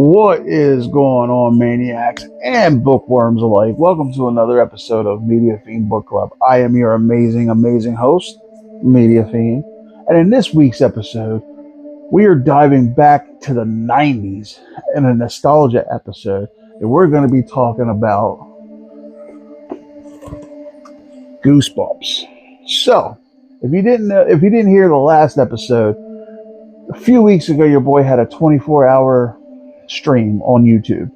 What is going on, maniacs and bookworms alike? Welcome to another episode of Media Fiend Book Club. I am your amazing host, Media Fiend. And in this week's episode, we are diving back to the 90s in a nostalgia episode. And we're going to be talking about Goosebumps. So, if you didn't hear the last episode, a few weeks ago, your boy had a 24-hour stream on YouTube,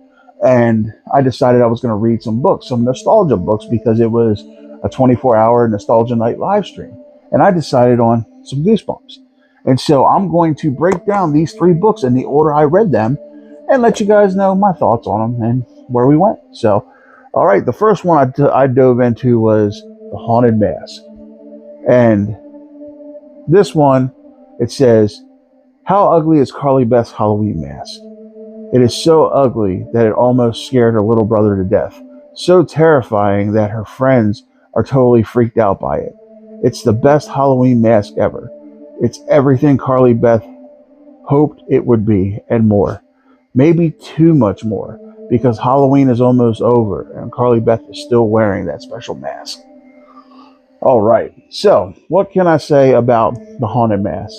and I decided I was going to read some books, some nostalgia books, because it was a 24-hour nostalgia night live stream, and I decided on some Goosebumps. And so I'm going to break down these three books in the order I read them and let you guys know my thoughts on them and where we went. So, all right, the first one I dove into was The Haunted Mask. And this one, it says, "How ugly is Carly Beth's Halloween mask? It is so ugly that it almost scared her little brother to death. So terrifying that her friends are totally freaked out by it. It's the best Halloween mask ever. It's everything Carly Beth hoped it would be and more. Maybe too much more, because Halloween is almost over and Carly Beth is still wearing that special mask." All right, so what can I say about The Haunted Mask?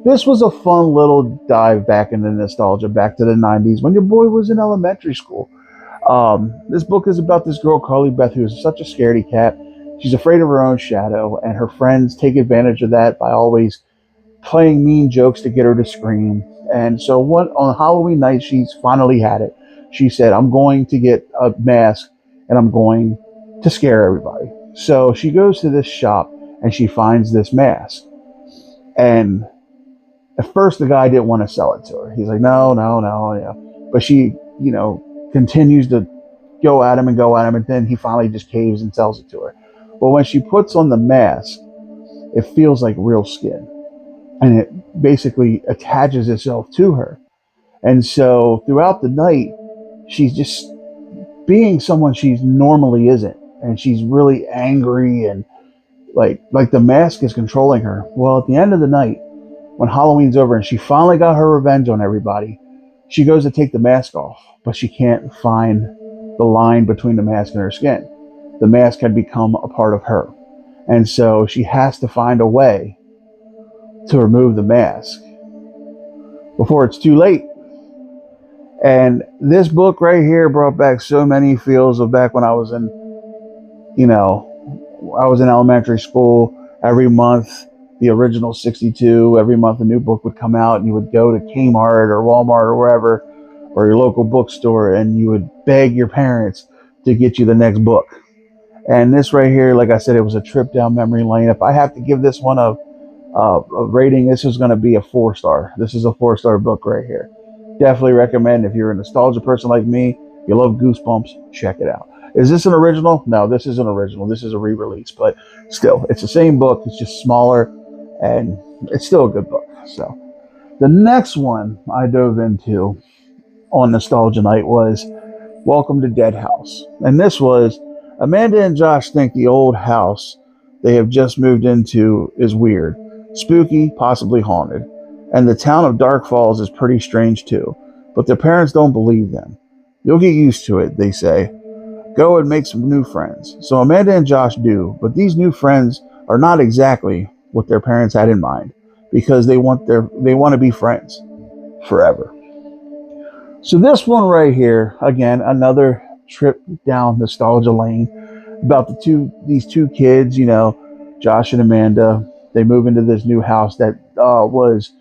This was a fun little dive back into nostalgia, back to the 90s when your boy was in elementary school. This book is about this girl, Carly Beth, who is such a scaredy cat. She's afraid of her own shadow, and her friends take advantage of that by always playing mean jokes to get her to scream. And so on Halloween night, she's finally had it. She said, "I'm going to get a mask, and I'm going to scare everybody." So she goes to this shop, and she finds this mask. And at first, the guy didn't want to sell it to her. He's like, no. But she, continues to go at him, and then he finally just caves and sells it to her. But when she puts on the mask, it feels like real skin. And it basically attaches itself to her. And so throughout the night, she's just being someone she normally isn't. And she's really angry, and like the mask is controlling her. Well, at the end of the night, when Halloween's over and she finally got her revenge on everybody, she goes to take the mask off, but she can't find the line between the mask and her skin. The mask had become a part of her. And so she has to find a way to remove the mask before it's too late. And this book right here brought back so many feels of back when I was in elementary school. Every month, the original 62, every month a new book would come out, and you would go to Kmart or Walmart or wherever, or your local bookstore, and you would beg your parents to get you the next book. And this right here, like I said, it was a trip down memory lane. If I have to give this one a rating, this is going to be a 4-star. This is a 4-star book right here. Definitely recommend. If you're a nostalgia person like me, you love Goosebumps, check it out. Is this an original? No, this isn't original. This is a re-release, but still, it's the same book. It's just smaller, and it's still a good book. So the next one I dove into on Nostalgia Night was Welcome to Dead House. And this was, Amanda and Josh think the old house they have just moved into is weird, spooky, possibly haunted. And the town of Dark Falls is pretty strange too, but their parents don't believe them. You'll get used to it, they say. Go and make some new friends. So Amanda and Josh do, but these new friends are not exactly what their parents had in mind, because they want to be friends forever. So this one right here, again, another trip down nostalgia lane about these two kids, Josh and Amanda. They move into this new house that was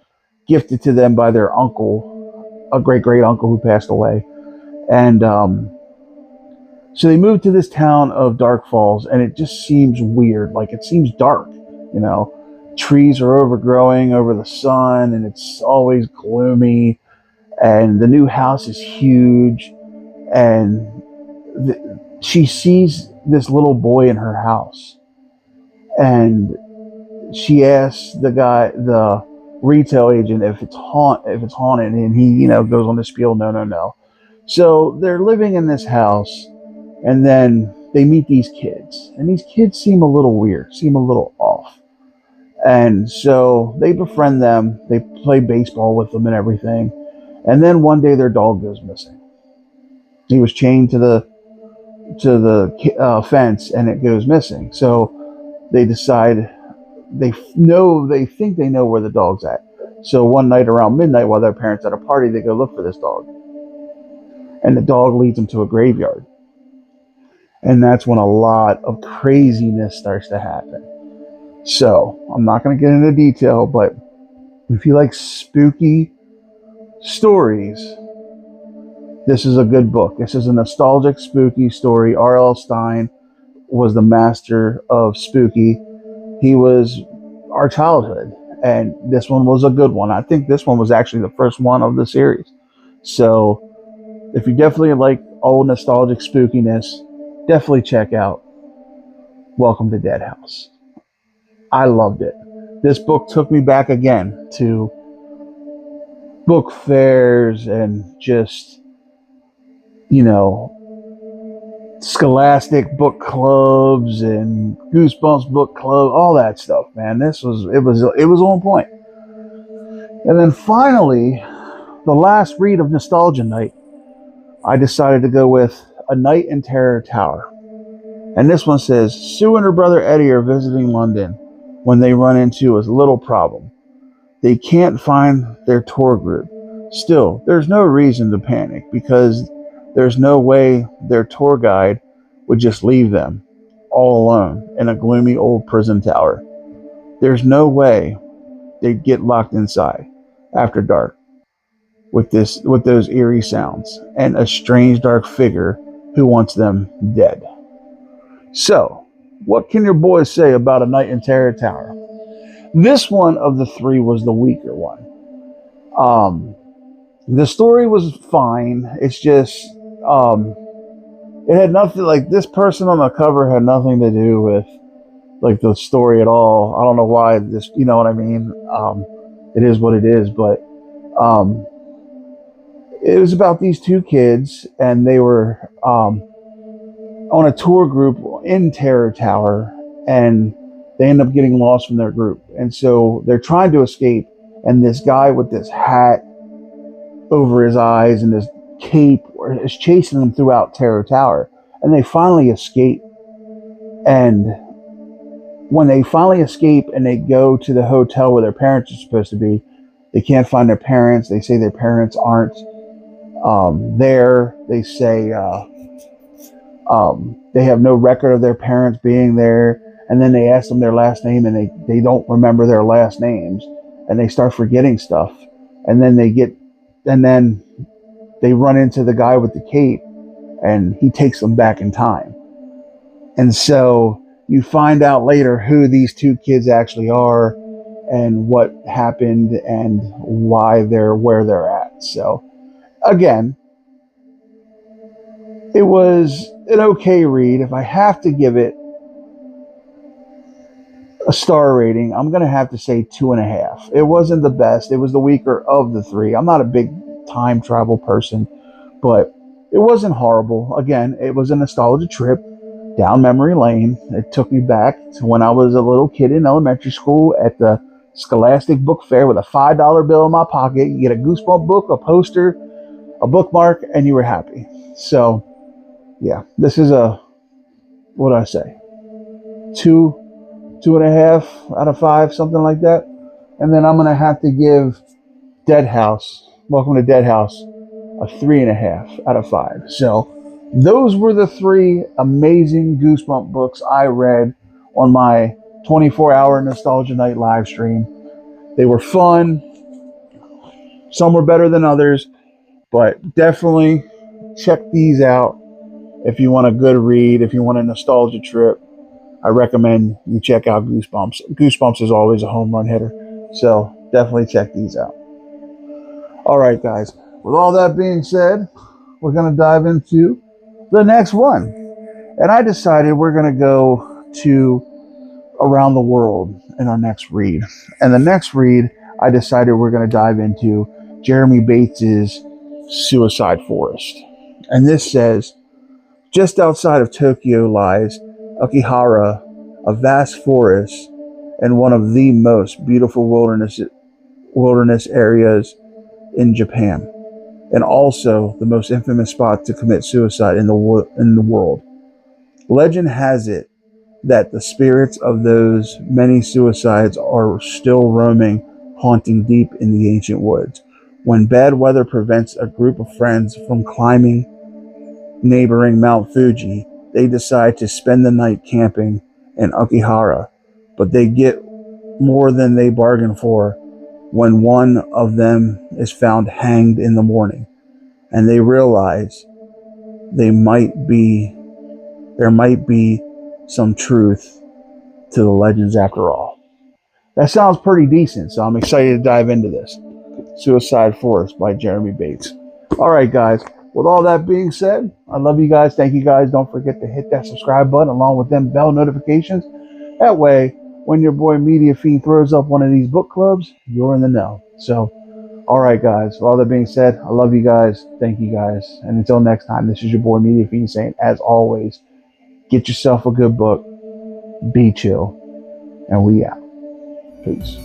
gifted to them by their uncle, a great uncle who passed away. And so they moved to this town of Dark Falls, and it just seems weird. Like, it seems dark, Trees are overgrowing over the sun, and it's always gloomy. And the new house is huge. And she sees this little boy in her house. And she asks the retail agent, if it's haunted, and he, goes on the spiel, no. So they're living in this house. And then they meet these kids, and these kids seem a little weird, seem a little off. And so they befriend them. They play baseball with them and everything. And then one day their dog goes missing. He was chained to the fence, and it goes missing. So they decide they think they know where the dog's at. So one night around midnight, while their parents at a party, they go look for this dog, and the dog leads them to a graveyard. And that's when a lot of craziness starts to happen. So I'm not going to get into detail, but if you like spooky stories, this is a good book. This is a nostalgic, spooky story. R.L. Stine was the master of spooky. He was our childhood, and this one was a good one. I think this one was actually the first one of the series. So if you definitely like old nostalgic spookiness, definitely check out Welcome to Dead House. I loved it. This book took me back again to book fairs and just, Scholastic book clubs and Goosebumps book club, all that stuff, man. It was on point. And then finally, the last read of Nostalgia Night, I decided to go with A Night in Terror Tower. And this one says, Sue and her brother Eddie are visiting London when they run into a little problem. They can't find their tour group. Still, there's no reason to panic because there's no way their tour guide would just leave them all alone in a gloomy old prison tower. There's no way they'd get locked inside after dark with those eerie sounds and a strange dark figure who wants them dead. So, what can your boys say about A Night in Terror Tower? This one of the three was the weaker one. The story was fine. It's just, it had nothing, like this person on the cover had nothing to do with like the story at all. I don't know why this, you know what I mean? It is what it is, but it was about these two kids, and they were on a tour group in Terror Tower, and they end up getting lost from their group. And so they're trying to escape, and this guy with this hat over his eyes and this cape is chasing them throughout Terror Tower. And they finally escape. And when they finally escape and they go to the hotel where their parents are supposed to be, they can't find their parents. They say their parents aren't there. They say they have no record of their parents being there. And then they ask them their last name, and they don't remember their last names, and they start forgetting stuff. And then they run into the guy with the cape, and he takes them back in time. And so you find out later who these two kids actually are and what happened and why they're where they're at. So again, it was an okay read. If I have to give it a star rating, I'm going to have to say 2.5. It wasn't the best. It was the weaker of the three. I'm not a big time travel person, but it wasn't horrible. Again, it was a nostalgia trip down memory lane. It took me back to when I was a little kid in elementary school at the Scholastic Book Fair with a $5 bill in my pocket. You get a Goosebump book, a poster, a bookmark, and you were happy. So, yeah, this is what do I say? 2.5 out of 5, something like that. And then I'm going to have to give Welcome to Dead House, a 3.5 out of 5. So those were the three amazing Goosebump books I read on my 24-hour Nostalgia Night live stream. They were fun. Some were better than others, but definitely check these out if you want a good read, if you want a nostalgia trip. I recommend you check out Goosebumps. Goosebumps is always a home run hitter. So definitely check these out. All right, guys. With all that being said, we're going to dive into the next one. And I decided we're going to go to around the world in our next read. And the next read, I decided we're going to dive into Jeremy Bates's Suicide Forest. And this says, just outside of Tokyo lies Akihara, a vast forest and one of the most beautiful wilderness areas in Japan. and also the most infamous spot to commit suicide in the world. Legend has it that the spirits of those many suicides are still roaming, haunting deep in the ancient woods. When bad weather prevents a group of friends from climbing neighboring Mount Fuji, they decide to spend the night camping in Okihara, but they get more than they bargained for when one of them is found hanged in the morning, and they realize there might be some truth to the legends after all. That sounds pretty decent, so I'm excited to dive into this. Suicide Forest by Jeremy Bates. All right, guys. With all that being said, I love you guys. Thank you guys. Don't forget to hit that subscribe button along with them bell notifications. That way, when your boy Media Fiend throws up one of these book clubs, you're in the know. So, all right, guys. With all that being said, I love you guys. Thank you guys. And until next time, this is your boy Media Fiend saying, as always, get yourself a good book, be chill, and we out. Peace.